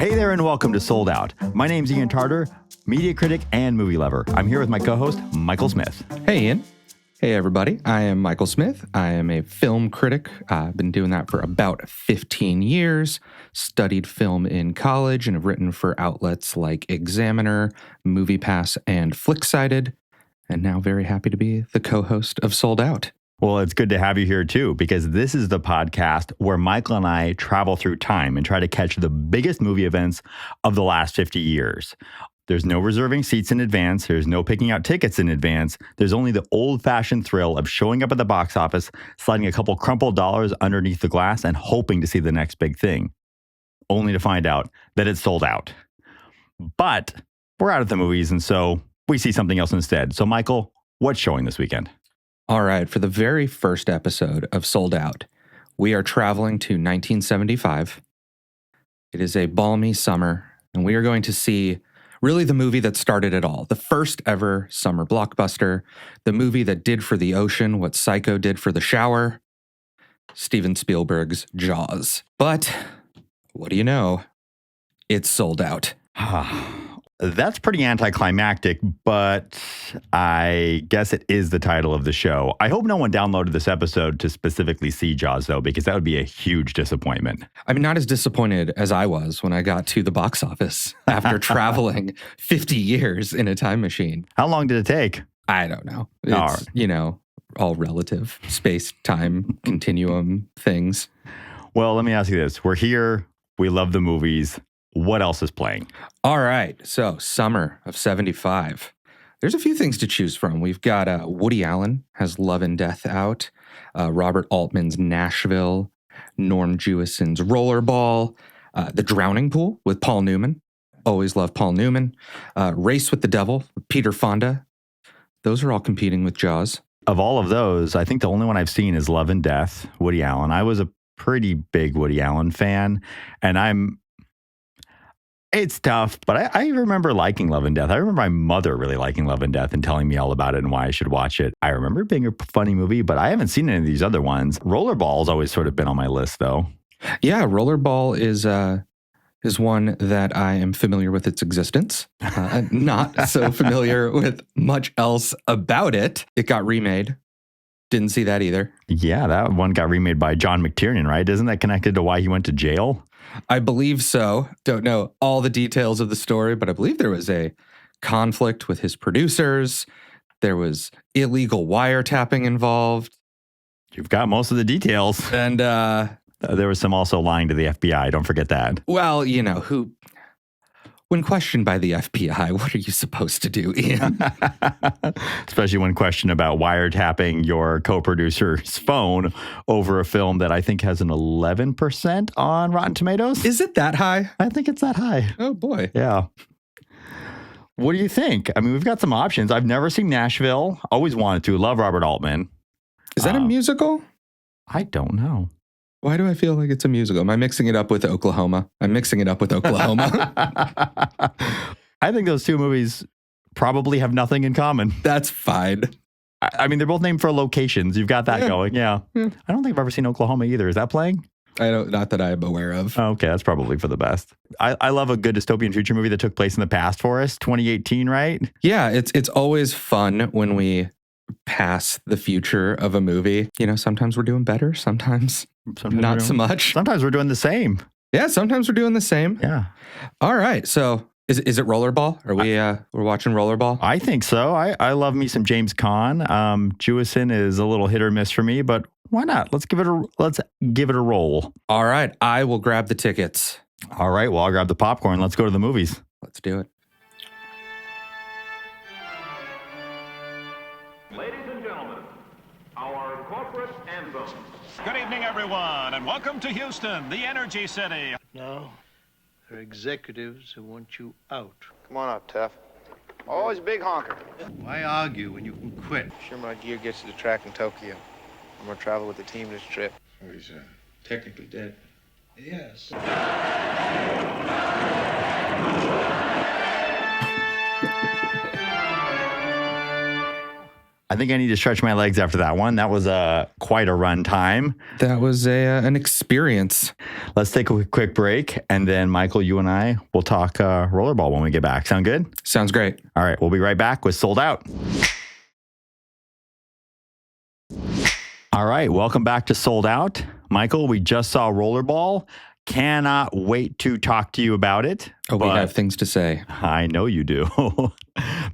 Hey there and welcome to Sold Out. My name's Ian Tarter, media critic and movie lover. I'm here with my co-host, Michael Smith. Hey, Ian. Hey, everybody. I am Michael Smith. I am a film critic. I've been doing that for about 15 years, studied film in college, and have written for outlets like Examiner, MoviePass, and Flicksided, and now very happy to be the co-host of Sold Out. Well, it's good to have you here too, because this is the podcast where Michael and I travel through time and try to catch the biggest movie events of the last 50 years. There's no reserving seats in advance. There's no picking out tickets in advance. There's only the old-fashioned thrill of showing up at the box office, sliding a couple crumpled dollars underneath the glass, and hoping to see the next big thing, only to find out that it's sold out. But we're out at the movies, and so we see something else instead. So, Michael, what's showing this weekend? All right, for the very first episode of Sold Out, we are traveling to 1975. It is a balmy summer, and we are going to see really the movie that started it all, the first ever summer blockbuster, the movie that did for the ocean what Psycho did for the shower, Steven Spielberg's Jaws. But what do you know? It's sold out. That's pretty anticlimactic, but I guess it is the title of the show. I hope no one downloaded this episode to specifically see Jaws, though, because that would be a huge disappointment. I mean, not as disappointed as I was when I got to the box office after traveling 50 years in a time machine. How long did it take? I don't know. It's, all relative space-time continuum things. Well, let me ask you this. We're here. We love the movies. What else is playing? All right. So, summer of 75. There's a few things to choose from. We've got Woody Allen has Love and Death out, Robert Altman's Nashville, Norman Jewison's Rollerball, The Drowning Pool with Paul Newman. Always love Paul Newman. Race with the Devil with Peter Fonda. Those are all competing with Jaws. Of all of those, I think the only one I've seen is Love and Death, Woody Allen. I was a pretty big Woody Allen fan, and it's tough, but I remember liking Love and Death. I remember my mother really liking Love and Death and telling me all about it and why I should watch it. I remember it being a funny movie, but I haven't seen any of these other ones. Rollerball's always sort of been on my list, though. Yeah, Rollerball is one that I am familiar with its existence. Not so familiar with much else about it. It got remade. Didn't see that either. Yeah, that one got remade by John McTiernan, right? Isn't that connected to why he went to jail? I believe so. Don't know all the details of the story, but I believe there was a conflict with his producers. There was illegal wiretapping involved. You've got most of the details. And there was some also lying to the FBI. Don't forget that. Well, when questioned by the FBI, what are you supposed to do, Ian? Especially when questioned about wiretapping your co-producer's phone over a film that I think has an 11% on Rotten Tomatoes. Is it that high? I think it's that high. Oh, boy. Yeah. What do you think? I mean, we've got some options. I've never seen Nashville. Always wanted to. Love Robert Altman. Is that a musical? I don't know. Why do I feel like it's a musical? Am I mixing it up with Oklahoma? I'm mixing it up with Oklahoma. I think those two movies probably have nothing in common. That's fine. I mean, they're both named for locations. You've got that going. Yeah. I don't think I've ever seen Oklahoma either. Is that playing? Not that I'm aware of. Okay, that's probably for the best. I love a good dystopian future movie that took place in the past for us. 2018, right? Yeah, it's always fun when we pass the future of a movie. Sometimes we're doing better. Sometimes not so much. Sometimes we're doing the same. Yeah, sometimes we're doing the same. Yeah. All right. So is it Rollerball? Are we're watching Rollerball? I think so. I love me some James Caan. Jewison is a little hit or miss for me, but why not? Let's give it a roll. All right. I will grab the tickets. All right. Well, I'll grab the popcorn. Let's go to the movies. Let's do it. Ladies and gentlemen, our corporate anthem. Good evening, everyone, and welcome to Houston, the Energy City. No, they're executives who want you out. Come on up, Tough. Always a big honker. Why argue when you can quit? Sure my gear gets to the track in Tokyo. I'm gonna travel with the team this trip. Oh, he's technically dead. Yes. I think I need to stretch my legs after that one. That was quite a run time. That was an experience. Let's take a quick break, and then Michael, you and I will talk rollerball when we get back. Sound good? Sounds great. All right, we'll be right back with Sold Out. All right, welcome back to Sold Out. Michael, we just saw Rollerball. Cannot wait to talk to you about it. Oh, we have things to say. I know you do.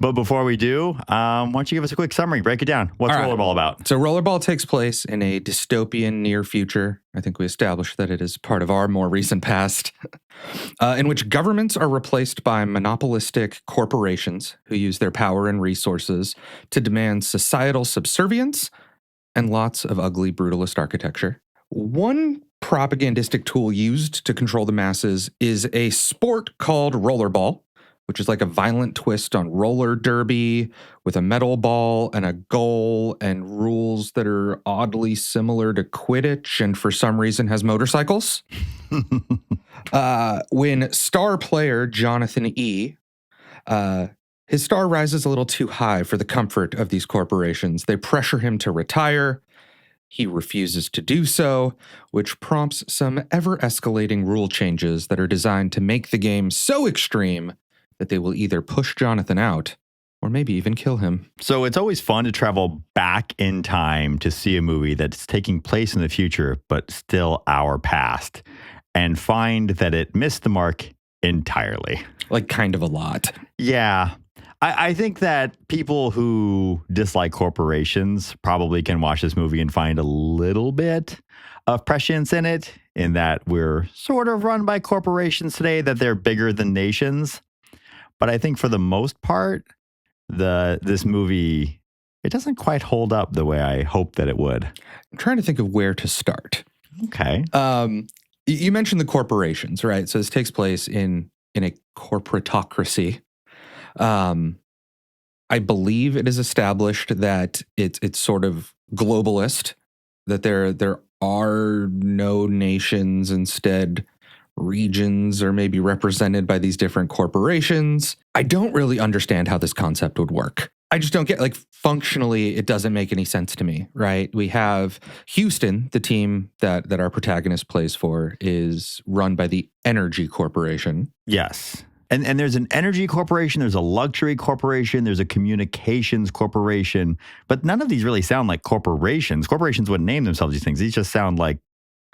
But before we do, why don't you give us a quick summary? Break it down. What's Rollerball about? So Rollerball takes place in a dystopian near future. I think we established that it is part of our more recent past, in which governments are replaced by monopolistic corporations who use their power and resources to demand societal subservience and lots of ugly, brutalist architecture. One propagandistic tool used to control the masses is a sport called Rollerball, which is like a violent twist on roller derby with a metal ball and a goal and rules that are oddly similar to Quidditch and for some reason has motorcycles. When star player Jonathan E., his star rises a little too high for the comfort of these corporations. They pressure him to retire. He refuses to do so, which prompts some ever-escalating rule changes that are designed to make the game so extreme that they will either push Jonathan out or maybe even kill him. So it's always fun to travel back in time to see a movie that's taking place in the future, but still our past, and find that it missed the mark entirely. Like kind of a lot. Yeah. I think that people who dislike corporations probably can watch this movie and find a little bit of prescience in it, in that we're sort of run by corporations today, that they're bigger than nations. But I think for the most part, this movie, it doesn't quite hold up the way I hoped that it would. I'm trying to think of where to start. Okay. You mentioned the corporations, right? So this takes place in a corporatocracy. I believe it is established that it's sort of globalist, that there are no nations, instead regions are maybe represented by these different corporations. I don't really understand how this concept would work. I just don't get, like, functionally, it doesn't make any sense to me, right? We have Houston, the team that our protagonist plays for, is run by the Energy Corporation. Yes. And there's an energy corporation, there's a luxury corporation, there's a communications corporation, but none of these really sound like corporations. Corporations wouldn't name themselves these things. These just sound like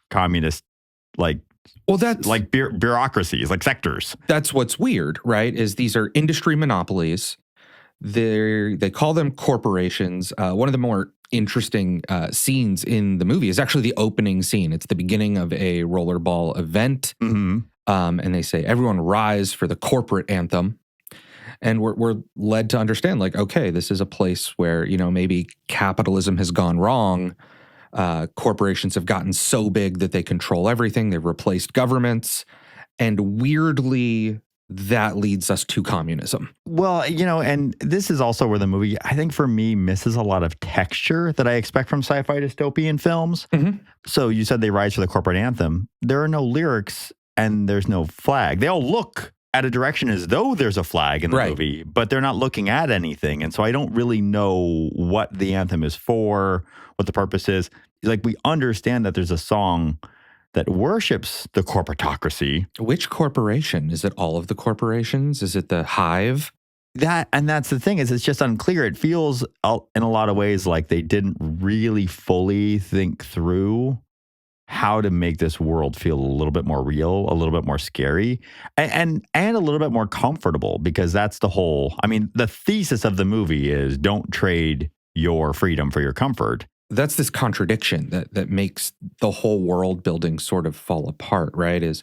communist, bureaucracies, like sectors. That's what's weird, right? Is these are industry monopolies. They call them corporations. One of the more interesting scenes in the movie is actually the opening scene. It's the beginning of a rollerball event. Mm-hmm. And they say, everyone rise for the corporate anthem. And we're led to understand, like, okay, this is a place where, maybe capitalism has gone wrong. Corporations have gotten so big that they control everything. They've replaced governments. And weirdly, that leads us to communism. Well, and this is also where the movie, I think for me, misses a lot of texture that I expect from sci-fi dystopian films. Mm-hmm. So you said they rise for the corporate anthem. There are no lyrics and there's no flag. They all look at a direction as though there's a flag in the movie, but they're not looking at anything. And so I don't really know what the anthem is for, what the purpose is. Like, we understand that there's a song that worships the corporatocracy. Which corporation? Is it all of the corporations? Is it the Hive? That's the thing, is it's just unclear. It feels in a lot of ways like they didn't really fully think through how to make this world feel a little bit more real, a little bit more scary, and a little bit more comfortable, because that's the thesis of the movie is don't trade your freedom for your comfort. That's this contradiction that makes the whole world building sort of fall apart, right? Is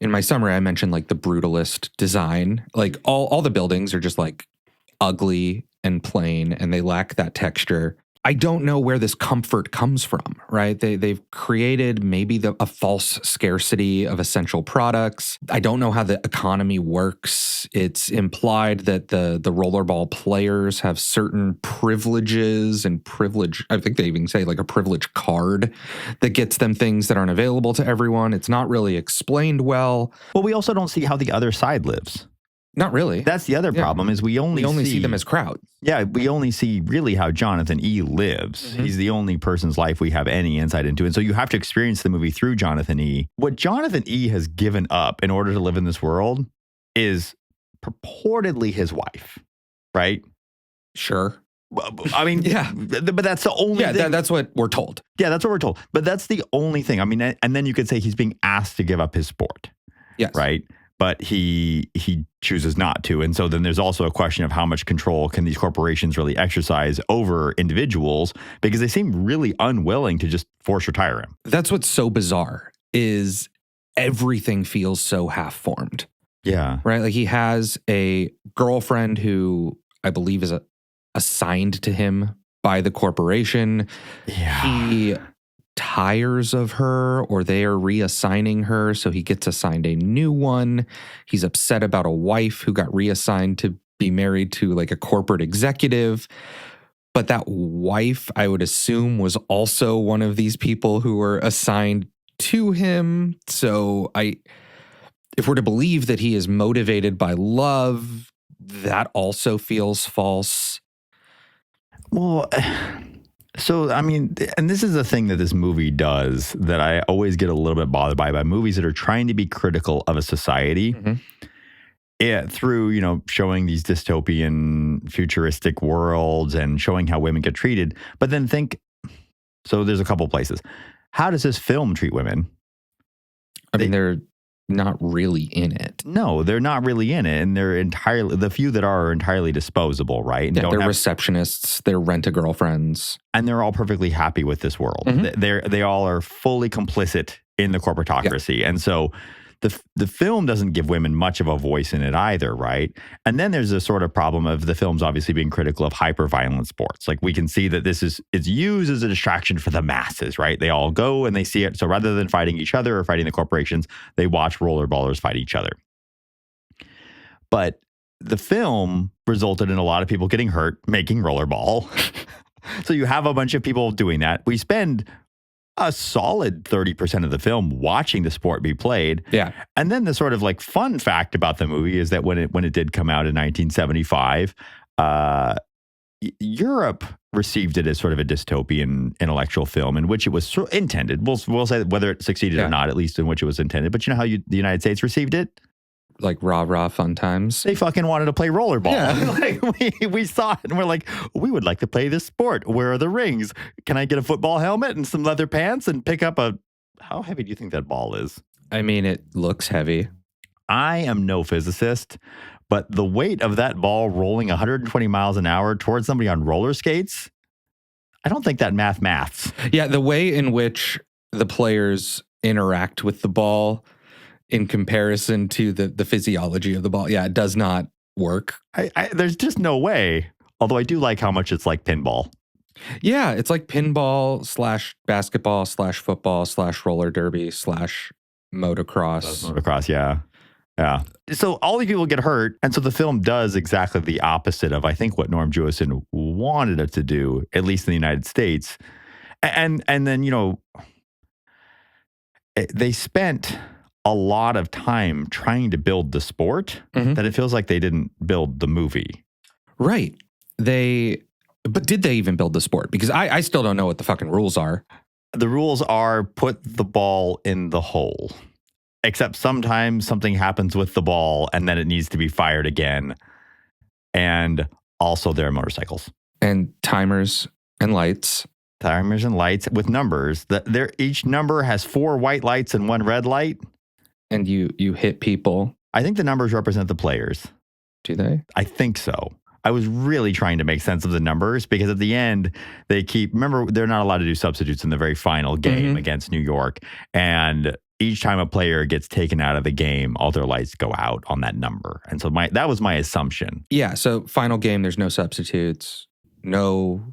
in my summary, I mentioned like the brutalist design, like all the buildings are just like ugly and plain and they lack that texture. I don't know where this comfort comes from, right? They've created maybe a false scarcity of essential products. I don't know how the economy works. It's implied that the rollerball players have certain privileges and privilege. I think they even say like a privilege card that gets them things that aren't available to everyone. It's not really explained well. Well, we also don't see how the other side lives. Not really. That's the other problem is we only see them as crowds. Yeah, we only see really how Jonathan E. lives. He's the only person's life we have any insight into. And so you have to experience the movie through Jonathan E. What Jonathan E. has given up in order to live in this world is purportedly his wife, right? Sure. I mean, Yeah. But that's the only thing. That's what we're told. Yeah, that's what we're told. But that's the only thing. I mean, and then you could say he's being asked to give up his sport. Yes. Right? But he chooses not to. And so then there's also a question of how much control can these corporations really exercise over individuals, because they seem really unwilling to just force retire him. That's what's so bizarre is everything feels so half-formed. Yeah. Right? Like he has a girlfriend who I believe is assigned to him by the corporation. Yeah. He tires of her, or they are reassigning her, so he gets assigned a new one. He's upset about a wife who got reassigned to be married to like a corporate executive. But that wife, I would assume, was also one of these people who were assigned to him. So if we're to believe that he is motivated by love, that also feels false. Well, so, I mean, and this is the thing that this movie does that I always get a little bit bothered by movies that are trying to be critical of a society. Through, showing these dystopian, futuristic worlds and showing how women get treated. But then so there's a couple places. How does this film treat women? I mean, they're not really in it. No, they're not really in it. And the few that are entirely disposable, right? And they're receptionists, they're rent-a-girlfriends. And they're all perfectly happy with this world. They all are fully complicit in the corporatocracy. Yeah. And so the film doesn't give women much of a voice in it either, right? And then there's a sort of problem of the film's obviously being critical of hyper-violent sports. Like we can see that it's used as a distraction for the masses, right? They all go and they see it. So rather than fighting each other or fighting the corporations, they watch rollerballers fight each other. But the film resulted in a lot of people getting hurt making rollerball. So you have a bunch of people doing that. We spend a solid 30% of the film watching the sport be played. Yeah. And then the sort of like fun fact about the movie is that when it did come out in 1975, Europe received it as sort of a dystopian intellectual film in which it was intended. We'll say whether it succeeded or not, at least in which it was intended. But you know how the United States received it? Like rah-rah fun times. They fucking wanted to play rollerball. Yeah. Like we saw it and we're like, we would like to play this sport. Where are the rings? Can I get a football helmet and some leather pants and pick up how heavy do you think that ball is? I mean, it looks heavy. I am no physicist, but the weight of that ball rolling 120 miles an hour towards somebody on roller skates, I don't think that maths. Yeah, the way in which the players interact with the ball in comparison to the physiology of the ball, yeah, it does not work. There's just no way. Although I do like how much it's like pinball. Yeah, it's like pinball / basketball / football / roller derby / motocross. Motocross, yeah. Yeah. So all these people get hurt. And so the film does exactly the opposite of, I think, what Norm Jewison wanted it to do, at least in the United States. And then, they spent a lot of time trying to build the sport that it feels like they didn't build the movie. Right. But did they even build the sport? Because I still don't know what the fucking rules are. The rules are put the ball in the hole. Except sometimes something happens with the ball and then it needs to be fired again. And also there are motorcycles. And timers and lights. Timers and lights with numbers. Each number has 4 white lights and 1 red light. And you hit people. I think the numbers represent the players. Do they? I think so. I was really trying to make sense of the numbers because at the end, remember, they're not allowed to do substitutes in the very final game against New York. And each time a player gets taken out of the game, all their lights go out on that number. And so that was my assumption. Yeah. So final game, there's no substitutes, no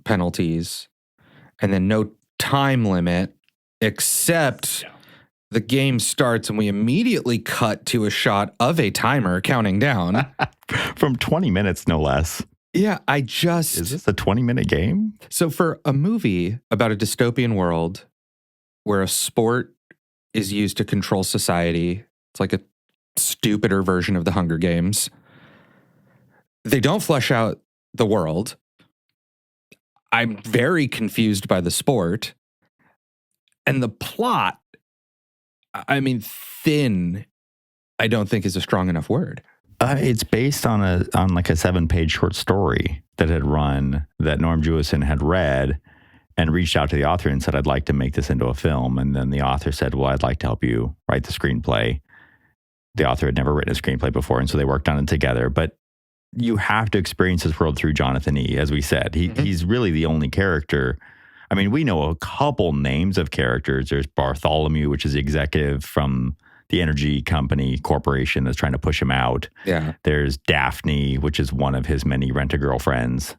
penalties, and then no time limit, except the game starts and we immediately cut to a shot of a timer counting down. From 20 minutes, no less. Yeah, Is this a 20-minute game? So for a movie about a dystopian world where a sport is used to control society, it's like a stupider version of the Hunger Games. They don't flesh out the world. I'm very confused by the sport. And the plot, I mean, thin, I don't think is a strong enough word. It's based on a 7-page short story that had run that Norm Jewison had read and reached out to the author and said, I'd like to make this into a film. And then the author said, well, I'd like to help you write the screenplay. The author had never written a screenplay before, and so they worked on it together. But you have to experience this world through Jonathan E., as we said. He's really the only character. I mean, we know a couple names of characters. There's Bartholomew, which is the executive from the energy company corporation that's trying to push him out. Yeah. There's Daphne, which is one of his many rent-a-girlfriends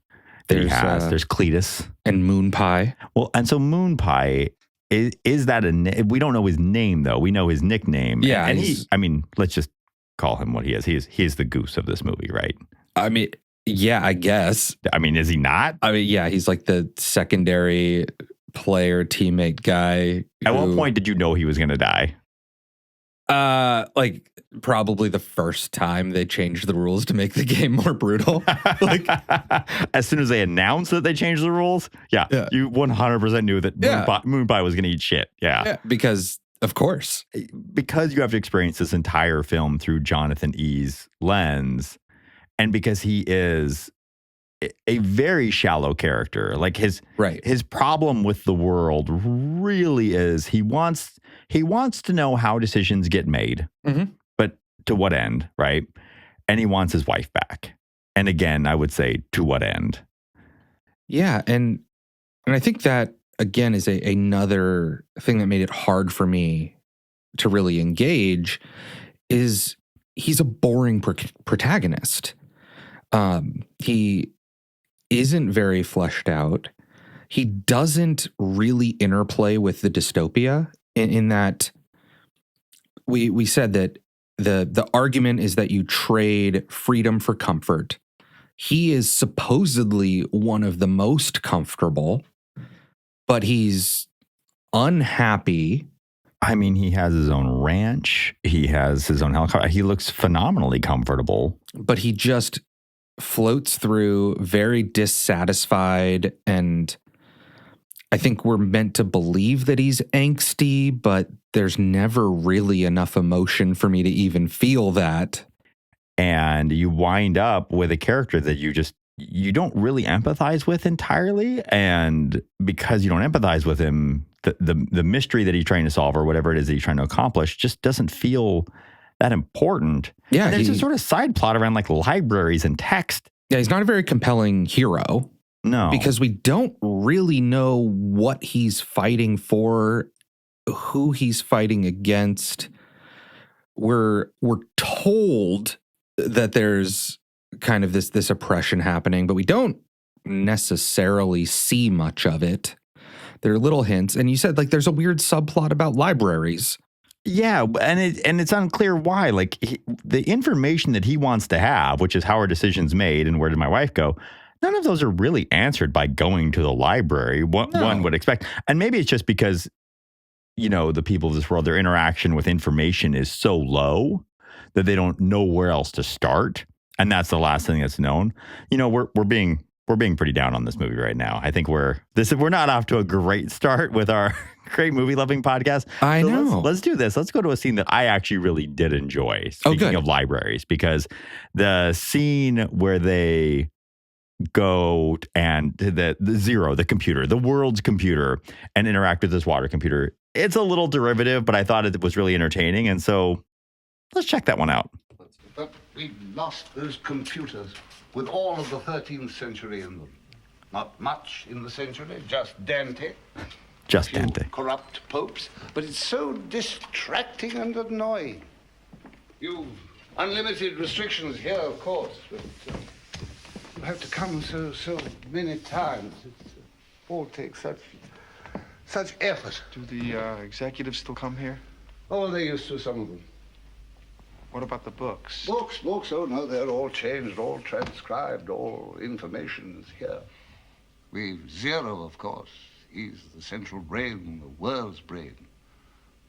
that he has. There's Cletus. And Moon Pie. Well, and so Moon Pie, is that we don't know his name, though. We know his nickname. Yeah. And let's just call him what he is. He is the goose of this movie, right? I mean, yeah, I guess. I mean, is he not? I mean, yeah, he's like the secondary player, teammate guy. At what point did you know he was going to die? Like probably the first time they changed the rules to make the game more brutal. Like as soon as they announced that they changed the rules, yeah. You 100% knew that Moon Pie was going to eat shit. Yeah, because of course, because you have to experience this entire film through Jonathan E.'s lens, and because he is a very shallow character. Like his problem with the world really is he wants to know how decisions get made, but to what end, right? And he wants his wife back. And again, I would say, to what end? Yeah, and I think that again is another thing that made it hard for me to really engage. Is he's a boring protagonist. He isn't very fleshed out. He doesn't really interplay with the dystopia in that we said that the argument is that you trade freedom for comfort. He is supposedly one of the most comfortable, but he's unhappy. I mean, he has his own ranch. He has his own helicopter. He looks phenomenally comfortable. But he just floats through very dissatisfied, and I think we're meant to believe that he's angsty, but there's never really enough emotion for me to even feel that. And you wind up with a character that you don't really empathize with entirely. And because you don't empathize with him, the mystery that he's trying to solve or whatever it is that he's trying to accomplish just doesn't feel that important. Yeah. And there's a sort of side plot around like libraries and text. Yeah, he's not a very compelling hero. No. Because we don't really know what he's fighting for, who he's fighting against. We're told that there's kind of this oppression happening, but we don't necessarily see much of it. There are little hints. And you said like there's a weird subplot about libraries. Yeah, and it's unclear why. Like the information that he wants to have, which is how are decisions made and where did my wife go, none of those are really answered by going to the library. One would expect. And maybe it's just because, the people of this world, their interaction with information is so low that they don't know where else to start. And that's the last thing that's known. We're being pretty down on this movie right now. I think we're not off to a great start with our great movie loving podcast. I know. Let's do this. Let's go to a scene that I actually really did enjoy. Speaking of libraries, because the scene where they go and the computer, the world's computer, and interact with this water computer, it's a little derivative, but I thought it was really entertaining. And so let's check that one out. But we lost those computers with all of the 13th century in them. Not much in the century, just Dante. Just Dante. Corrupt popes, but it's so distracting and annoying. You've unlimited restrictions here, of course, but you have to come so many times. It all takes such effort. Do the executives still come here? Oh, they used to, some of them. What about the books? Books, oh no, they're all changed, all transcribed, all information is here. We've Zero, of course. He's the central brain, the world's brain.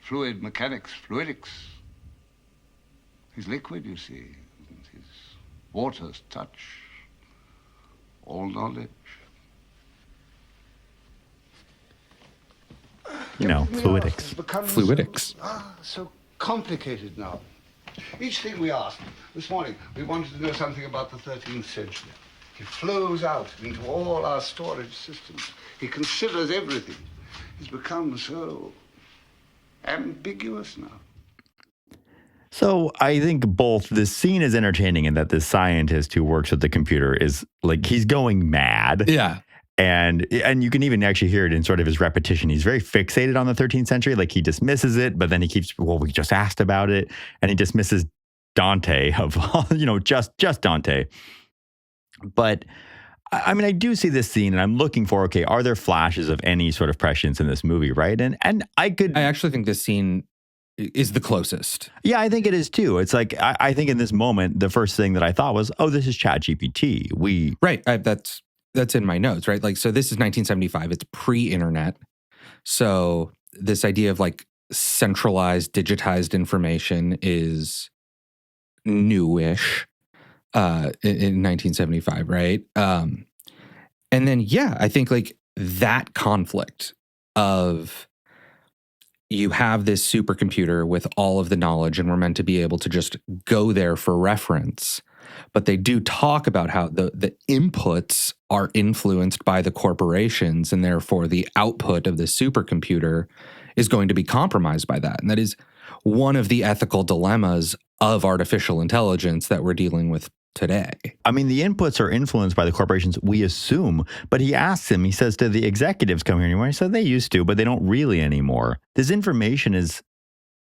Fluid mechanics, fluidics. He's liquid, you see. His waters touch all knowledge. You know, fluidics. Has become Fluidics. So complicated now. Each thing we ask, this morning, we wanted to know something about the 13th century. He flows out into all our storage systems. He considers everything. He's become so ambiguous now. So I think both the scene is entertaining in that this scientist who works with the computer is like, he's going mad. Yeah. And you can even actually hear it in sort of his repetition. He's very fixated on the 13th century. Like he dismisses it, but then he keeps, well, we just asked about it. And he dismisses Dante of, just Dante. But I mean, I do see this scene and I'm looking for, okay, are there flashes of any sort of prescience in this movie, right? And I actually think this scene is the closest. Yeah, I think it is too. It's like, I think in this moment, the first thing that I thought was, oh, this is ChatGPT. Right. That's in my notes, right? Like, so this is 1975. It's pre-internet. So this idea of like centralized, digitized information is newish in 1975, right? And then, yeah, I think like that conflict of you have this supercomputer with all of the knowledge and we're meant to be able to just go there for reference. But they do talk about how the inputs are influenced by the corporations and therefore the output of the supercomputer is going to be compromised by that. And that is one of the ethical dilemmas of artificial intelligence that we're dealing with today. I mean, the inputs are influenced by the corporations, we assume, but he asks him, he says, do the executives come here anymore? He said they used to, but they don't really anymore. This information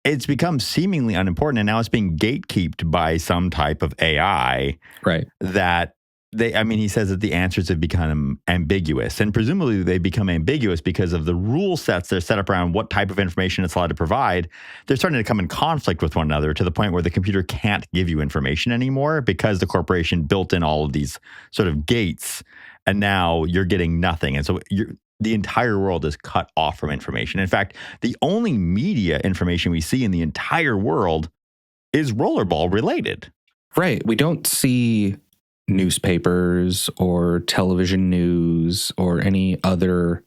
it's become seemingly unimportant, and now it's being gatekept by some type of AI. Right. That he says that the answers have become ambiguous, and presumably they become ambiguous because of the rule sets that are set up around what type of information it's allowed to provide. They're starting to come in conflict with one another to the point where the computer can't give you information anymore because the corporation built in all of these sort of gates, and now you're getting nothing. And so the entire world is cut off from information. In fact, the only media information we see in the entire world is Rollerball related. Right. We don't see newspapers or television news or any other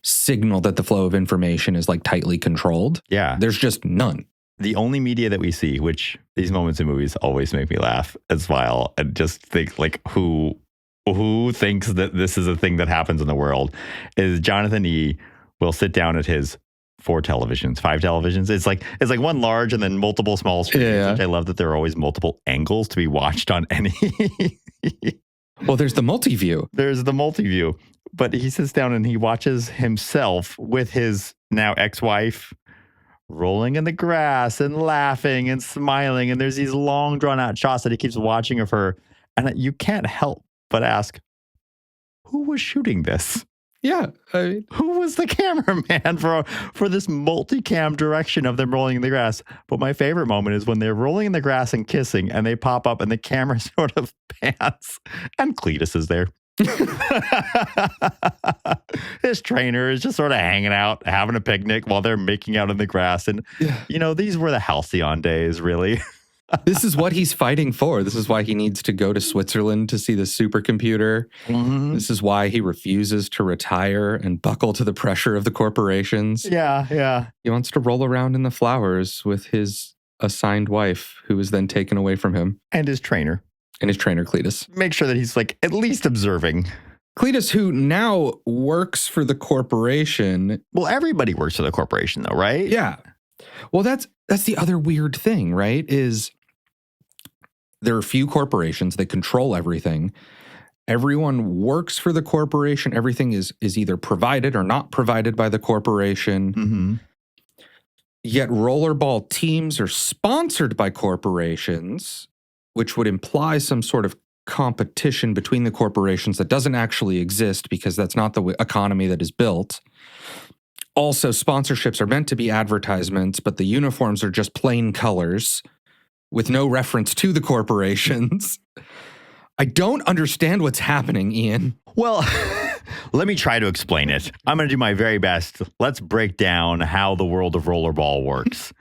signal that the flow of information is like tightly controlled. Yeah. There's just none. The only media that we see, which these moments in movies always make me laugh and smile and just think like who thinks that this is a thing that happens in the world, is Jonathan E. will sit down at his 5 televisions. It's like one large and then multiple small screens. Yeah. Which I love that there are always multiple angles to be watched on any. Well, there's the multi-view. But he sits down and he watches himself with his now ex-wife rolling in the grass and laughing and smiling. And there's these long drawn out shots that he keeps watching of her. And you can't help but ask, who was shooting this? Yeah. Who was the cameraman for this multicam direction of them rolling in the grass? But my favorite moment is when they're rolling in the grass and kissing and they pop up and the camera sort of pans and Cletus is there. His trainer is just sort of hanging out, having a picnic while they're making out in the grass. And, these were the halcyon days, really. This is what he's fighting for. This is why he needs to go to Switzerland to see the supercomputer. Mm-hmm. This is why he refuses to retire and buckle to the pressure of the corporations. Yeah. He wants to roll around in the flowers with his assigned wife, who is then taken away from him. And his trainer. Cletus. Make sure that he's like at least observing. Cletus, who now works for the corporation. Well, everybody works for the corporation though, right? Yeah. Well, that's the other weird thing, right? Is there are a few corporations that control everything. Everyone works for the corporation. Everything is either provided or not provided by the corporation. Mm-hmm. Yet rollerball teams are sponsored by corporations, which would imply some sort of competition between the corporations that doesn't actually exist because that's not the economy that is built. Also, sponsorships are meant to be advertisements, but the uniforms are just plain colors with no reference to the corporations. I don't understand what's happening, Ian. Well, let me try to explain it. I'm going to do my very best. Let's break down how the world of Rollerball works.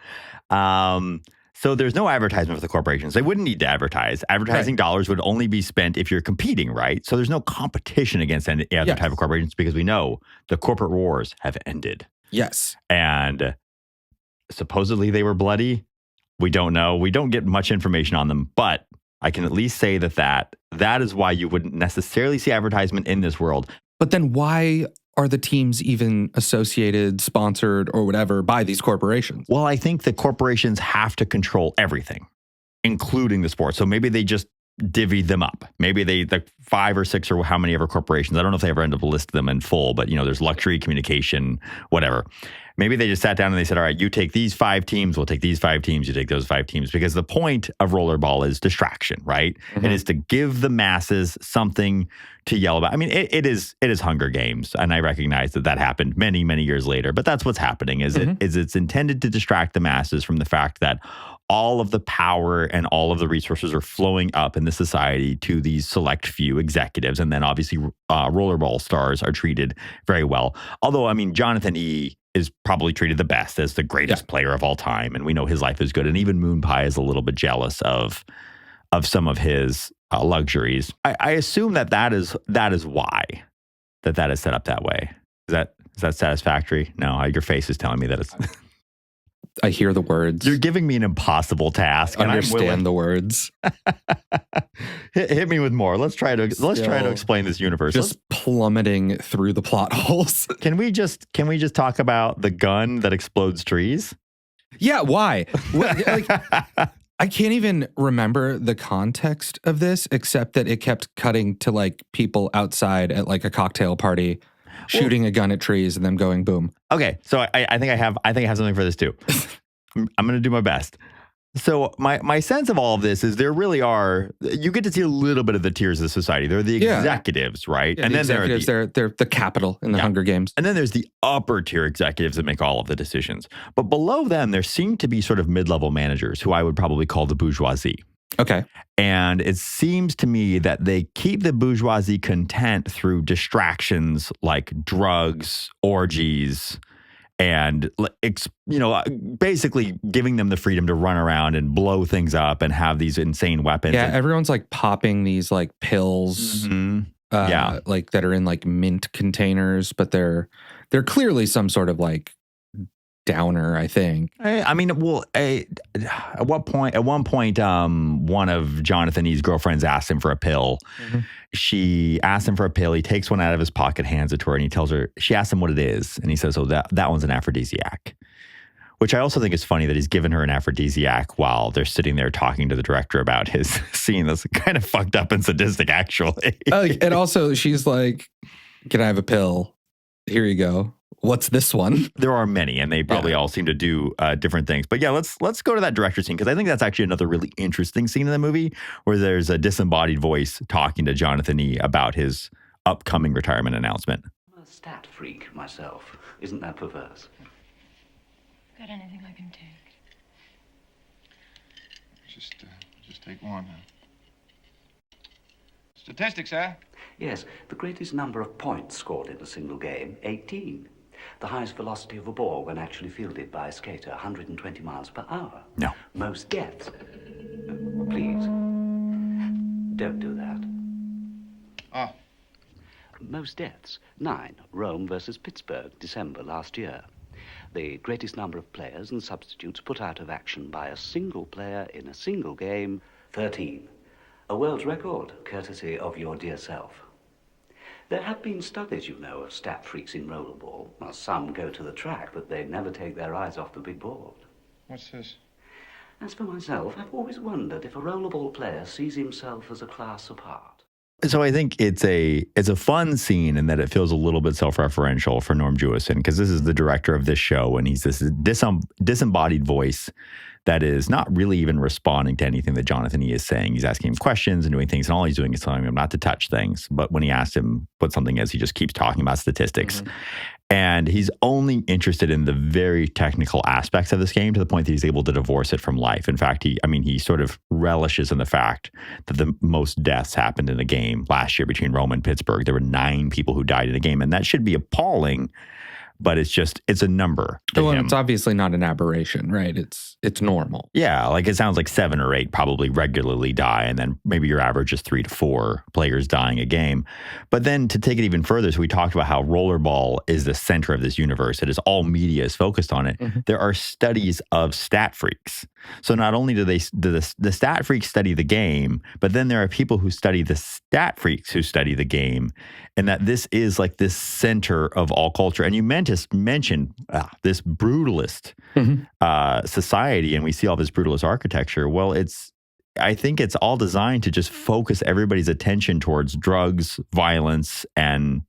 So there's no advertisement for the corporations. They wouldn't need to advertise. Advertising dollars would only be spent if you're competing, right? So there's no competition against any other type of corporations because we know the corporate wars have ended. Yes. And supposedly they were bloody. We don't know. We don't get much information on them, but I can at least say that is why you wouldn't necessarily see advertisement in this world. But then why are the teams even associated, sponsored, or whatever by these corporations? Well, I think the corporations have to control everything, including the sport. So maybe they just divvied them up. Maybe the 5 or 6 or how many ever corporations. I don't know if they ever end up listing them in full, but there's luxury, communication, whatever. Maybe they just sat down and they said, all right, you take these 5 teams, we'll take these 5 teams, you take those 5 teams. Because the point of Rollerball is distraction, right? It is to give the masses something to yell about. I mean, it is Hunger Games, and I recognize that happened many, many years later. But that's what's happening. It's intended to distract the masses from the fact that all of the power and all of the resources are flowing up in the society to these select few executives. And then obviously Rollerball stars are treated very well. Although, I mean, Jonathan E. is probably treated the best as the greatest player of all time. And we know his life is good. And even Moon Pie is a little bit jealous of some of his luxuries. I assume that is why that is set up that way. Is that satisfactory? No, your face is telling me that it's... I hear the words. You're giving me an impossible task. Understand the words. Hit me with more. Let's try to explain this universe. Just plummeting through the plot holes. Can we just talk about the gun that explodes trees? Yeah, why? I can't even remember the context of this, except that it kept cutting to people outside at a cocktail party, shooting a gun at trees and them going boom. Okay, so I think I have something for this too. I'm going to do my best. So my sense of all of this is there really are, you get to see a little bit of the tiers of society. They're the executives, right? Yeah, and then they're the capital in the Hunger Games. And then there's the upper tier executives that make all of the decisions. But below them, there seem to be sort of mid-level managers who I would probably call the bourgeoisie. Okay. And it seems to me that they keep the bourgeoisie content through distractions like drugs, orgies, and basically giving them the freedom to run around and blow things up and have these insane weapons. Yeah, everyone's popping these pills, that are in mint containers, but they're clearly some sort of downer, I think. I mean, at one point, one of Jonathan E.'s girlfriends asked him for a pill. Mm-hmm. She asked him for a pill. He takes one out of his pocket, hands it to her, and he tells her, she asks him what it is. And he says, oh, that one's an aphrodisiac. Which I also think is funny that he's given her an aphrodisiac while they're sitting there talking to the director about his scene. That's kind of fucked up and sadistic, actually. And also, she's like, can I have a pill? Here you go. What's this one? There are many, and they probably all seem to do different things. But yeah, let's go to that director scene, because I think that's actually another really interesting scene in the movie where there's a disembodied voice talking to Jonathan E. about his upcoming retirement announcement. I'm a stat freak myself. Isn't that perverse? Got anything I can take? Just take one. Statistics, sir? Yes, the greatest number of points scored in a single game, 18. The highest velocity of a ball when actually fielded by a skater, 120 miles per hour. No. Most deaths. Please. Don't do that. Oh. Most deaths, 9. Rome versus Pittsburgh, December last year. The greatest number of players and substitutes put out of action by a single player in a single game, 13. A world record, courtesy of your dear self. There have been studies, of stat freaks in rollerball. Well, some go to the track, but they never take their eyes off the big board. What's this? As for myself, I've always wondered if a rollerball player sees himself as a class apart. So I think it's a fun scene in that it feels a little bit self-referential for Norm Jewison, because this is the director of this show, and he's this disembodied voice that is not really even responding to anything that Jonathan E. is saying. He's asking him questions and doing things, and all he's doing is telling him not to touch things. But when he asks him what something is, he just keeps talking about statistics. Mm-hmm. And he's only interested in the very technical aspects of this game, to the point that he's able to divorce it from life. In fact, he sort of relishes in the fact that the most deaths happened in a game last year between Rome and Pittsburgh. There were 9 people who died in a game, and that should be appalling. but it's a number to Well, him. it's obviously not an aberration, right? It's normal. Yeah, like it sounds like 7 or 8 probably regularly die, and then maybe your average is 3 to 4 players dying a game. But then to take it even further, so we talked about how Rollerball is the center of this universe. It is all media is focused on it. Mm-hmm. There are studies of stat freaks. So not only do the stat freaks study the game, but then there are people who study the stat freaks who study the game, and that this is like this center of all culture. And you mentioned this brutalist society, and we see all this brutalist architecture. Well, I think it's all designed to just focus everybody's attention towards drugs, violence, and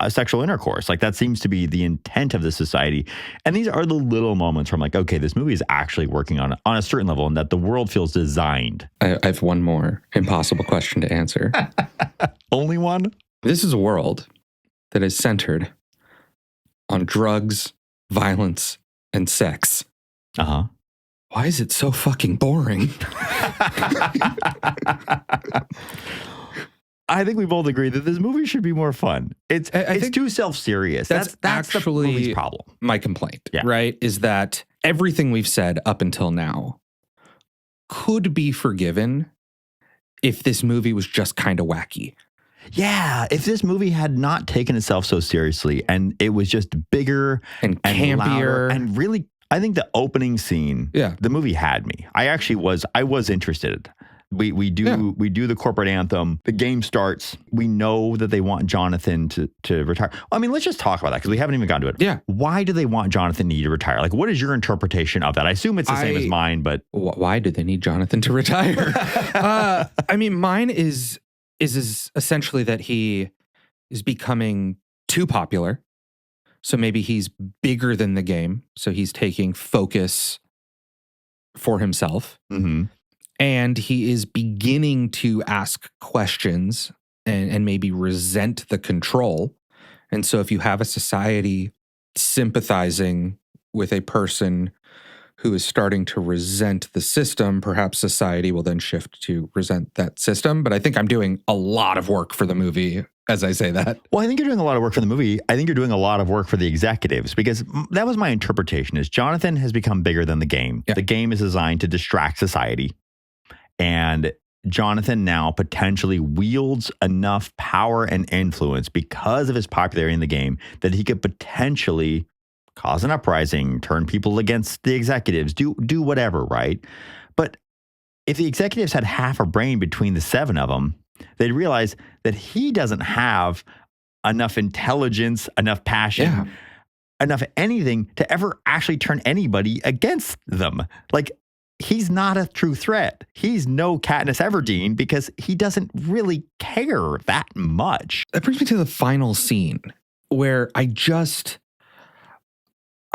sexual intercourse. Like that seems to be the intent of the society. And these are the little moments where I'm like, okay, this movie is actually working on a certain level, and that the world feels designed. I have one more impossible question to answer. Only one? This is a world that is centered on drugs, violence, and sex. Uh-huh. Why is it so fucking boring? I think we both agree that this movie should be more fun. It's too self-serious. That's actually the movie's problem. My complaint, right? Is that everything we've said up until now could be forgiven if this movie was just kind of wacky. Yeah, if this movie had not taken itself so seriously and it was just bigger and campier louder, and really, I think the opening scene, the movie had me. I was interested. We do the corporate anthem. The game starts. We know that they want Jonathan to retire. I mean, let's just talk about that because we haven't even gotten to it. Yeah. Why do they want Jonathan to retire? Like, what is your interpretation of that? I assume it's the same as mine, but why do they need Jonathan to retire? I mean, mine is essentially that he is becoming too popular. So maybe he's bigger than the game. So he's taking focus for himself. Mm-hmm. And he is beginning to ask questions and maybe resent the control. And so if you have a society sympathizing with a person who is starting to resent the system, perhaps society will then shift to resent that system. But I think I'm doing a lot of work for the movie as I say that. Well, I think you're doing a lot of work for the movie. I think you're doing a lot of work for the executives, because that was my interpretation, is Jonathan has become bigger than the game. Yeah. The game is designed to distract society. And Jonathan now potentially wields enough power and influence because of his popularity in the game that he could potentially cause an uprising, turn people against the executives, do whatever, right? But if the executives had half a brain between the 7 of them, they'd realize that he doesn't have enough intelligence, enough passion, enough anything to ever actually turn anybody against them. Like, he's not a true threat. He's no Katniss Everdeen because he doesn't really care that much. That brings me to the final scene where I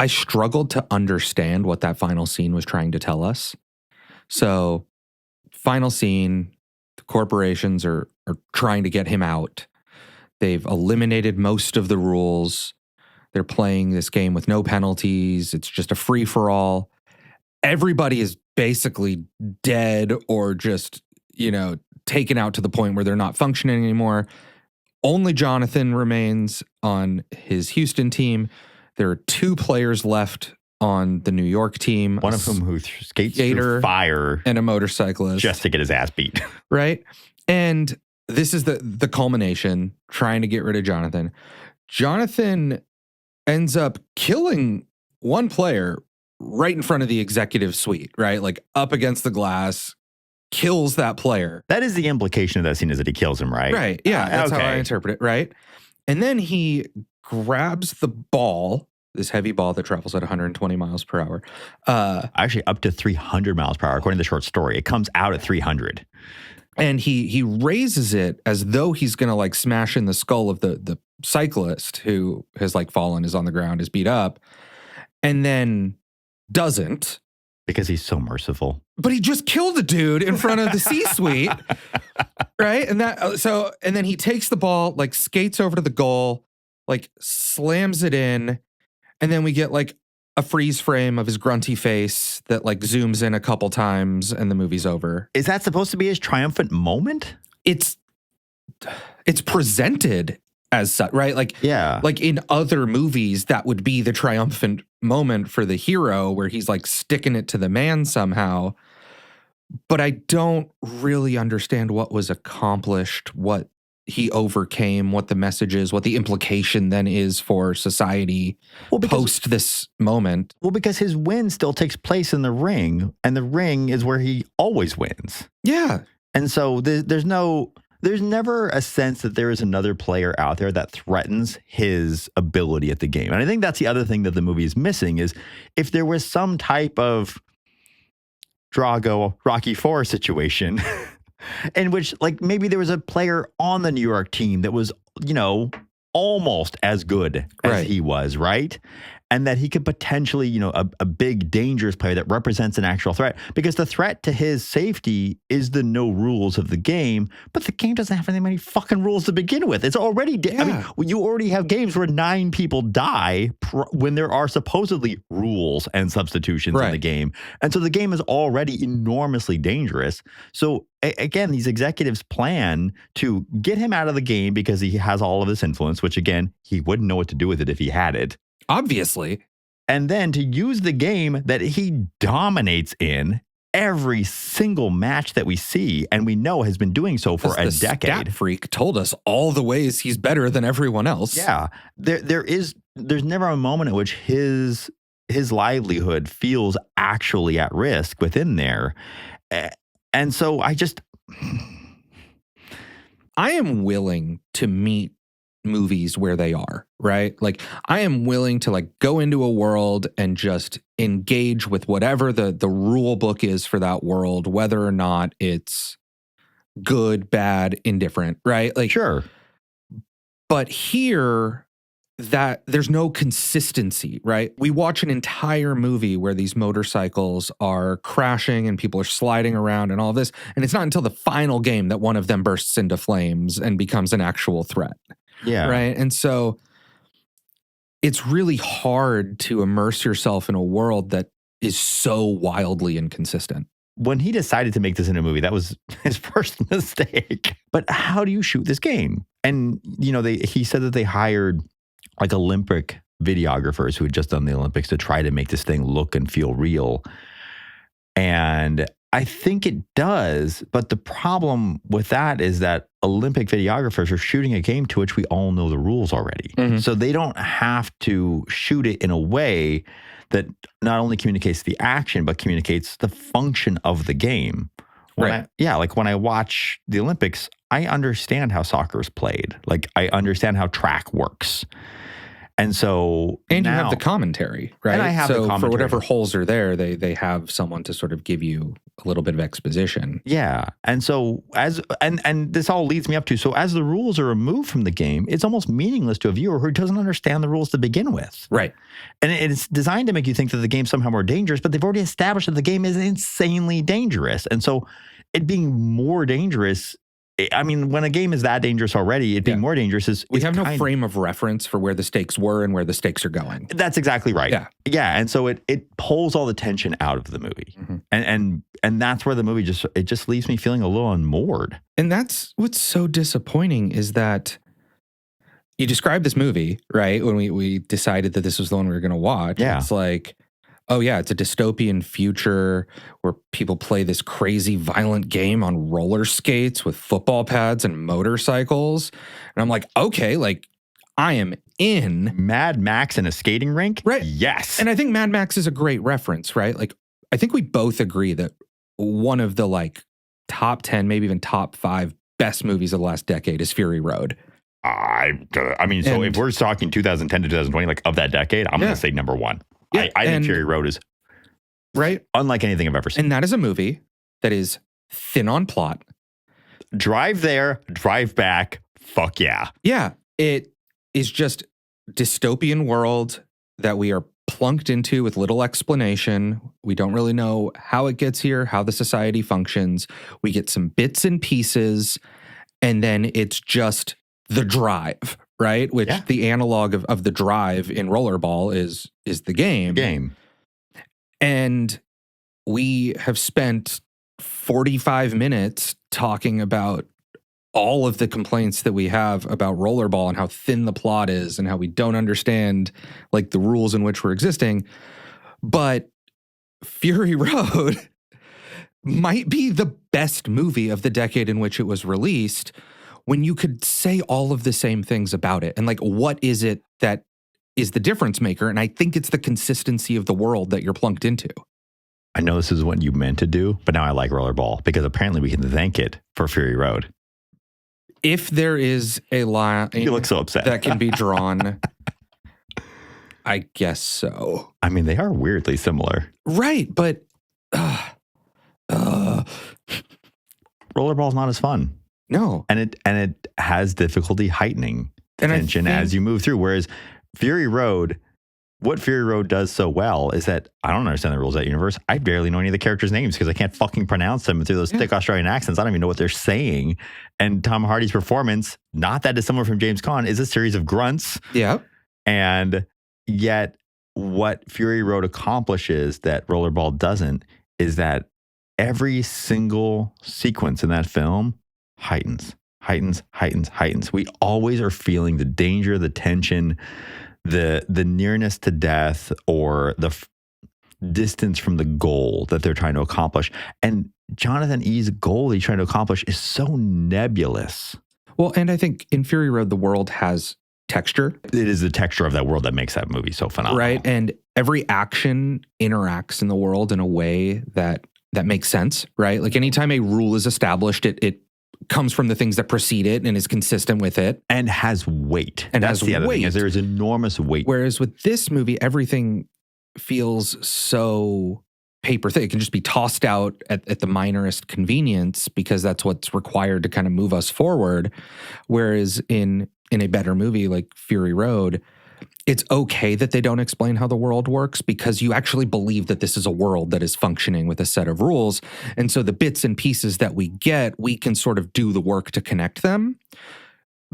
struggled to understand what that final scene was trying to tell us. So, final scene, the corporations are trying to get him out. They've eliminated most of the rules. They're playing this game with no penalties. It's just a free-for-all. Everybody is basically dead or just, taken out to the point where they're not functioning anymore. Only Jonathan remains on his Houston team. There are 2 players left on the New York team. One of whom who skates through fire. And a motorcyclist. Just to get his ass beat. Right? And this is the culmination, trying to get rid of Jonathan. Jonathan ends up killing one player right in front of the executive suite, right? Like up against the glass, kills that player. That is the implication of that scene, is that he kills him, right? Right. Yeah, that's how I interpret it, right? And then he grabs the ball, this heavy ball that travels at 120 miles per hour. Actually, up to 300 miles per hour, according to the short story. It comes out at 300. And he raises it as though he's going to like smash in the skull of the cyclist who has like fallen, is on the ground, is beat up, and then doesn't. Because he's so merciful. But he just killed a dude in front of the C-suite, right? And then he takes the ball, like skates over to the goal, like slams it in, and then we get like a freeze frame of his grunty face that like zooms in a couple times, and the movie's over. Is that supposed to be his triumphant moment? It's presented as such, right? Like, Yeah. like in other movies, that would be the triumphant moment for the hero where he's like sticking it to the man somehow. But I don't really understand what was accomplished, what he overcame, what the message is, what the implication then is for society post this moment. Well, because his win still takes place in the ring, and the ring is where he always wins. Yeah. And so there's never a sense that there is another player out there that threatens his ability at the game. And I think that's the other thing that the movie is missing is if there was some type of Drago Rocky IV situation in which like maybe there was a player on the New York team that was, almost as good as he was, right? And that he could potentially, a big dangerous player that represents an actual threat, because the threat to his safety is the no rules of the game, but the game doesn't have any many fucking rules to begin with. It's already, I mean, you already have games where 9 people die when there are supposedly rules and substitutions in the game. And so the game is already enormously dangerous. So again, these executives plan to get him out of the game because he has all of this influence, which again, he wouldn't know what to do with it if he had it. Obviously. And then to use the game that he dominates in every single match that we see, and we know has been doing so for a decade. Stat Freak told us all the ways he's better than everyone else. Yeah. There's never a moment at which his livelihood feels actually at risk within there. And so I am willing to meet movies where they are, right? Like I am willing to like go into a world and just engage with whatever the rule book is for that world, whether or not it's good, bad, indifferent, right? Like sure. But here that there's no consistency, right? We watch an entire movie where these motorcycles are crashing and people are sliding around and all this, and it's not until the final game that one of them bursts into flames and becomes an actual threat. Yeah. Right. And so it's really hard to immerse yourself in a world that is so wildly inconsistent. When he decided to make this into a movie, that was his first mistake. But how do you shoot this game? And, he said that they hired like Olympic videographers who had just done the Olympics to try to make this thing look and feel real. And I think it does, but the problem with that is that Olympic videographers are shooting a game to which we all know the rules already. Mm-hmm. So they don't have to shoot it in a way that not only communicates the action, but communicates the function of the game. Like when I watch the Olympics, I understand how soccer is played. Like I understand how track works. And so you have the commentary, right? And I have the commentary. For whatever holes are there, they have someone to sort of give you a little bit of exposition. Yeah. And so and this all leads me up to, so as the rules are removed from the game, it's almost meaningless to a viewer who doesn't understand the rules to begin with. Right. And it's designed to make you think that the game's somehow more dangerous, but they've already established that the game is insanely dangerous. And so it being more dangerous, I mean, when a game is that dangerous already, it being more dangerous is... We have no frame of reference for where the stakes were and where the stakes are going. That's exactly right. Yeah. And so it pulls all the tension out of the movie. Mm-hmm. And that's where the movie just leaves me feeling a little unmoored. And that's what's so disappointing is that you described this movie, right? When we decided that this was the one we were going to watch. Yeah. It's like... Oh, yeah, it's a dystopian future where people play this crazy, violent game on roller skates with football pads and motorcycles. And I'm like, okay, like, I am in. Mad Max in a skating rink? Right. Yes. And I think Mad Max is a great reference, right? Like, I think we both agree that one of the, like, top 10, maybe even top 5 best movies of the last decade is Fury Road. I mean, so if we're talking 2010 to 2020, like, of that decade, I'm going to say number 1. Yeah, I think Fury Road is unlike anything I've ever seen. And that is a movie that is thin on plot. Drive there, drive back, fuck yeah. Yeah, it is just dystopian world that we are plunked into with little explanation. We don't really know how it gets here, how the society functions. We get some bits and pieces, and then it's just the drive, right? Which the analog of the drive in Rollerball is the game. And we have spent 45 minutes talking about all of the complaints that we have about Rollerball and how thin the plot is and how we don't understand like the rules in which we're existing. But Fury Road might be the best movie of the decade in which it was released, when you could say all of the same things about it. And like, what is it that is the difference maker? And I think it's the consistency of the world that you're plunked into. I know this is what you meant to do, but now I like Rollerball because apparently we can thank it for Fury Road. If there is a line You look so upset. that can be drawn, I guess so. I mean, they are weirdly similar. Right, but Rollerball's not as fun. No. And it has difficulty heightening And I tension think- as you move through. Whereas Fury Road, what Fury Road does so well is that I don't understand the rules of that universe. I barely know any of the characters' names because I can't fucking pronounce them through those thick Australian accents. I don't even know what they're saying. And Tom Hardy's performance, not that dissimilar from James Caan, is a series of grunts. Yeah. And yet what Fury Road accomplishes that Rollerball doesn't is that every single sequence in that film heightens. We always are feeling the danger, the tension, the nearness to death, or the distance from the goal that they're trying to accomplish. And Jonathan E's goal he's trying to accomplish is so nebulous. Well, and I think in Fury Road, the world has texture. It is the texture of that world that makes that movie so phenomenal. Right. And every action interacts in the world in a way that makes sense, right? Like anytime a rule is established, it comes from the things that precede it and is consistent with it. And has weight. And That's has the other weight. thing, is there is enormous weight. Whereas with this movie, everything feels so paper thin. It can just be tossed out at the minorest convenience because that's what's required to kind of move us forward. Whereas in a better movie like Fury Road, it's okay that they don't explain how the world works because you actually believe that this is a world that is functioning with a set of rules. And so the bits and pieces that we get, we can sort of do the work to connect them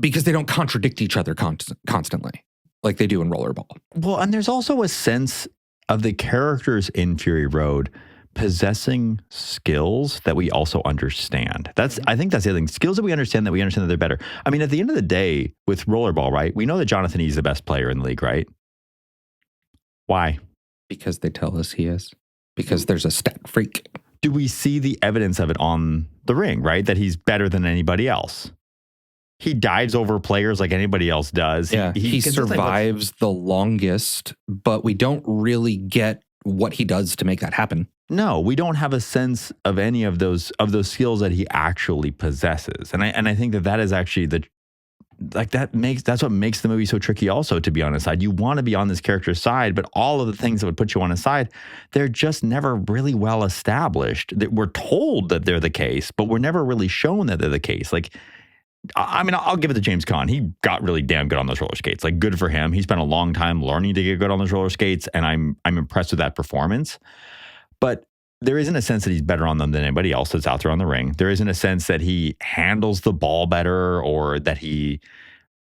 because they don't contradict each other constantly like they do in Rollerball. Well, and there's also a sense of the characters in Fury Road possessing skills that we also understand. I think that's the other thing. Skills that we understand that they're better. I mean, at the end of the day, with Rollerball, right? We know that Jonathan E is the best player in the league, right? Why? Because they tell us he is. Because there's a stat freak. Do we see the evidence of it on the ring, right? That he's better than anybody else. He dives over players like anybody else does. Yeah, he survives the longest, but we don't really get what he does to make that happen. No, we don't have a sense of any of those skills that he actually possesses. And I think that is actually that's what makes the movie so tricky also to be on his side. You want to be on this character's side, but all of the things that would put you on his side, they're just never really well established. That we're told that they're the case, but we're never really shown that they're the case. Like, I mean, I'll give it to James Caan. He got really damn good on those roller skates. Like, good for him. He spent a long time learning to get good on those roller skates, and I'm impressed with that performance. But there isn't a sense that he's better on them than anybody else that's out there on the ring. There isn't a sense that he handles the ball better or that he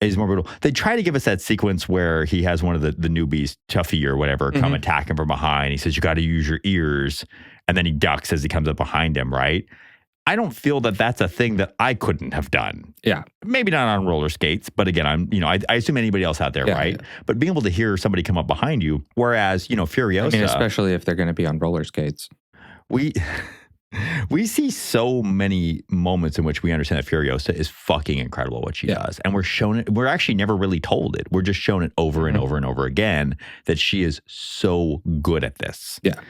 is more brutal. They try to give us that sequence where he has one of the newbies, Tuffy or whatever, come attack him from behind. He says, you got to use your ears. And then he ducks as he comes up behind him, right? I don't feel that that's a thing that I couldn't have done. Yeah. Maybe not on roller skates, but again, I assume anybody else out there, right? Yeah. But being able to hear somebody come up behind you, whereas, Furiosa. I mean, especially if they're going to be on roller skates. We see so many moments in which we understand that Furiosa is fucking incredible what she does. And we're actually never really told it. We're just shown it over and over and over again that she is so good at this. Yeah.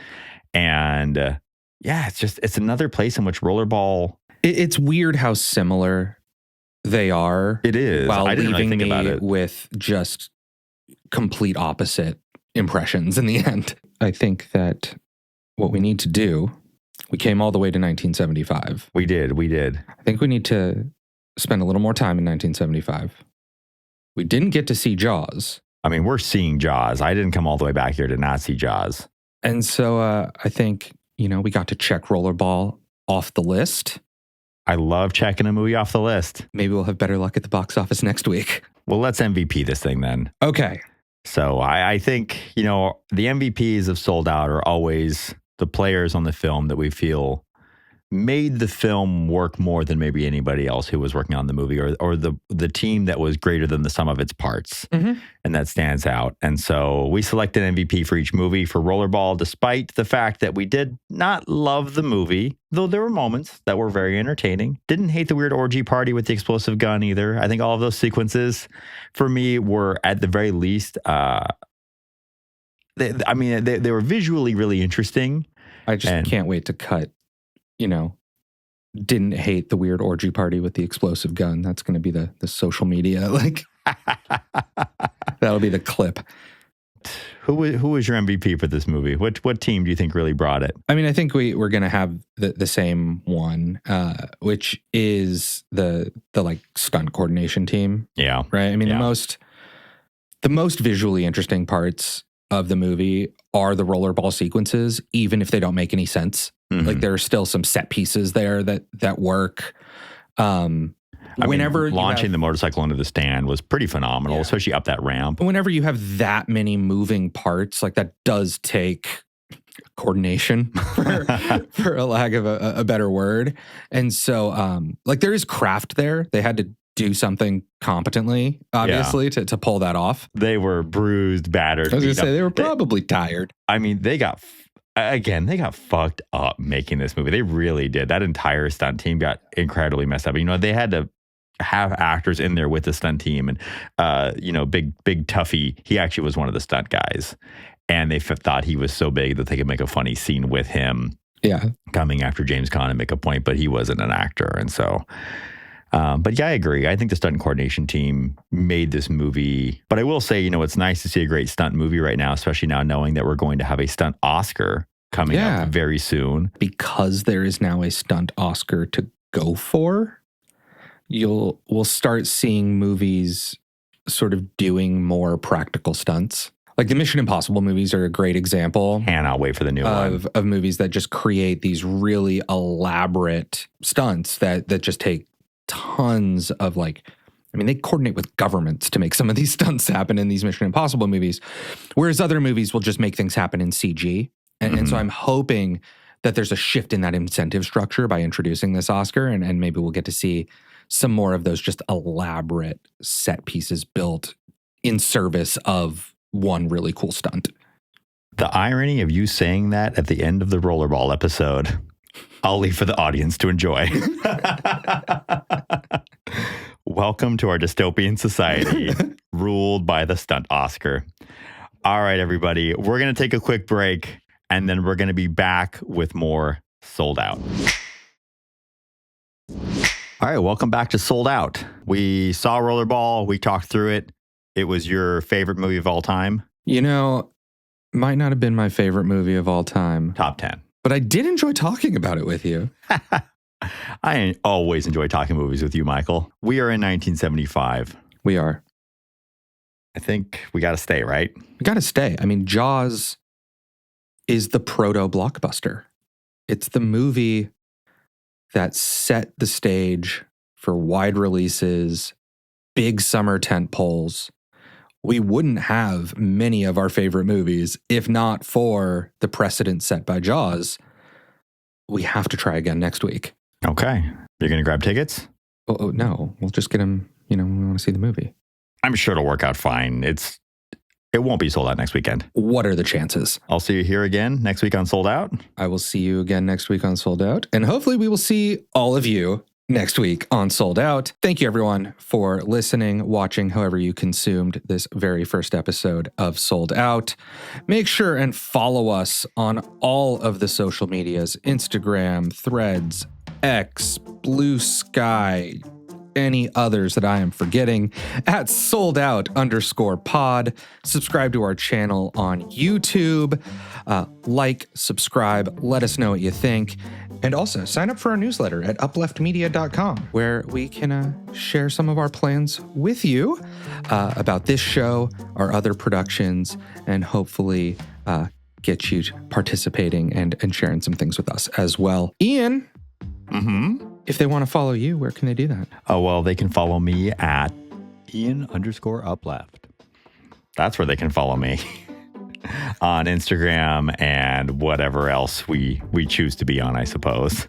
And it's another place in which Rollerball. It's weird how similar they are. It is. While I didn't leaving really think me about it. with just complete opposite impressions in the end. I think that what we need to do, we came all the way to 1975. We did. I think we need to spend a little more time in 1975. We didn't get to see Jaws. I mean, we're seeing Jaws. I didn't come all the way back here to not see Jaws. And so I think, we got to check Rollerball off the list. I love checking a movie off the list. Maybe we'll have better luck at the box office next week. Well, let's MVP this thing then. Okay. So I think, the MVPs of Sold Out are always the players on the film that we feel made the film work more than maybe anybody else who was working on the movie, or the team that was greater than the sum of its parts. Mm-hmm. And that stands out. And so we selected an MVP for each movie. For Rollerball, despite the fact that we did not love the movie, though there were moments that were very entertaining. Didn't hate the weird orgy party with the explosive gun either. I think all of those sequences for me were at the very least, they were visually really interesting. I just can't wait to cut, didn't hate the weird orgy party with the explosive gun. That's going to be the social media. That'll be the clip. Who was your MVP for this movie? What team do you think really brought it? I mean, I think we're going to have the same one, which is the stunt coordination team. Yeah. Right. I mean, the most visually interesting parts of the movie are the rollerball sequences, even if they don't make any sense. Mm-hmm. There are still some set pieces there that work. Launching the motorcycle into the stand was pretty phenomenal, especially up that ramp. Whenever you have that many moving parts, that does take coordination, for a lack of a better word. And so, there is craft there. They had to do something competently, obviously, to pull that off. They were bruised, battered. I was going to say, they were probably tired. I mean, they got fucked up making this movie. They really did. That entire stunt team got incredibly messed up. They had to have actors in there with the stunt team. And, Big Tuffy, he actually was one of the stunt guys. And they thought he was so big that they could make a funny scene with him. Yeah. Coming after James Caan and make a point, but he wasn't an actor. And so... but I agree. I think the stunt coordination team made this movie. But I will say, it's nice to see a great stunt movie right now, especially now knowing that we're going to have a stunt Oscar coming up very soon. Because there is now a stunt Oscar to go for, we'll start seeing movies sort of doing more practical stunts. The Mission Impossible movies are a great example. Cannot wait for the new one. Of movies that just create these really elaborate stunts that just take tons of they coordinate with governments to make some of these stunts happen in these Mission Impossible movies, whereas other movies will just make things happen in CG. And so I'm hoping that there's a shift in that incentive structure by introducing this Oscar, and maybe we'll get to see some more of those just elaborate set pieces built in service of one really cool stunt. The irony of you saying that at the end of the Rollerball episode, I'll leave for the audience to enjoy. Welcome to our dystopian society, ruled by the stunt Oscar. All right, everybody, we're going to take a quick break, and then we're going to be back with more Sold Out. All right, welcome back to Sold Out. We saw Rollerball. We talked through it. It was your favorite movie of all time? Might not have been my favorite movie of all time. Top 10. But I did enjoy talking about it with you. I always enjoy talking movies with you, Michael. We are in 1975. We are. I think we got to stay, right? We got to stay. I mean, Jaws is the proto-blockbuster. It's the movie that set the stage for wide releases, big summer tent poles. We wouldn't have many of our favorite movies if not for the precedent set by Jaws. We have to try again next week. Okay. You're going to grab tickets? Oh, no. We'll just get them, we want to see the movie. I'm sure it'll work out fine. It won't be sold out next weekend. What are the chances? I'll see you here again next week on Sold Out. I will see you again next week on Sold Out. And hopefully we will see all of you next week on Sold Out. Thank you, everyone, for listening, watching, however you consumed this very first episode of Sold Out. Make sure and follow us on all of the social medias, Instagram, Threads, X, Blue Sky, any others that I am forgetting, at soldout_pod. Subscribe to our channel on YouTube. Subscribe, let us know what you think. And also sign up for our newsletter at upleftmedia.com, where we can share some of our plans with you about this show, our other productions, and hopefully get you participating and sharing some things with us as well. Ian, if they want to follow you, where can they do that? Oh, well, they can follow me at Ian_upleft. That's where they can follow me. On Instagram and whatever else we choose to be on, I suppose.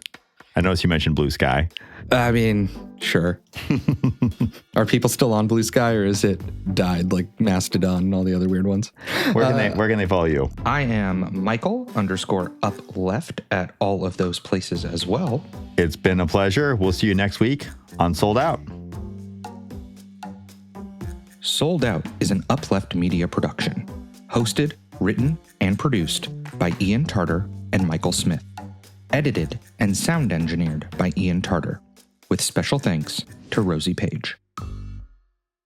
I noticed you mentioned Blue Sky. I mean, sure. Are people still on Blue Sky, or is it died like Mastodon and all the other weird ones? Where can they follow you? I am Michael_upleft at all of those places as well. It's been a pleasure. We'll see you next week on Sold Out. Sold Out is an Upleft Media production. Hosted, written, and produced by Ian Tarter and Michael Smith. Edited and sound engineered by Ian Tarter. With special thanks to Rosie Page.